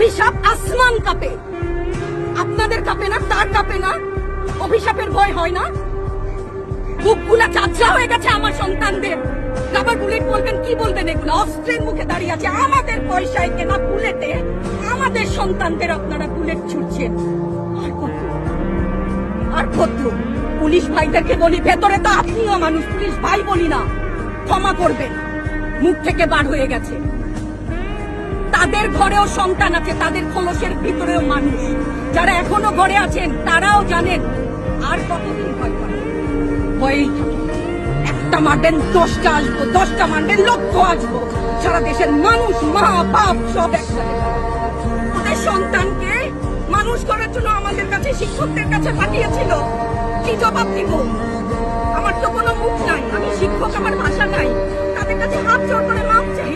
অভিশাপ আসমান কাঁপে, আপনাদের কাঁপে না? তার কাঁপে না? অভিশাপের ভয় হয় না? বুকগুলা চাচা হয়ে গেছে আমার সন্তানদের। রাবার বুলেট বলবেন, কি বলবেন? এগুলো অস্ত্রের মুখে দাঁড়িয়ে আছে, আমাদের পয়সায় কেনা বুলেটে আমাদের সন্তানদের আপনারা বুলেট ছুটছেন। আর কত, আর কত? পুলিশ ভাইদেরকে বলি, ভেতরে তো আপনিও মানুষ, পুলিশ ভাই বলি না, ক্ষমা করবেন, মুখ থেকে বার হয়ে গেছে। তাদের ঘরেও সন্তান আছে, তাদের খোলসের ভিতরেও মানুষ। যারা এখনো ঘরে আছেন তারাও জানেন আর কতদিন ভয় পাবেন। ভয়েই থাকে। একটা মারবেন 10টা আসবো, 10টা মারবেন লক্ষ আসবো। সারা দেশের মানুষ, মা বাপ সব একসাথে। ওদের সন্তানকে মানুষ করার জন্য আমাদের কাছে, শিক্ষকদের কাছে পাঠিয়েছিল। কি জবাব দিব? আমার তো কোনো মুখ নাই, আমি শিক্ষক, আমার ভাষা নাই। তাদের কাছে হাত জোড় করে মাপ চাই।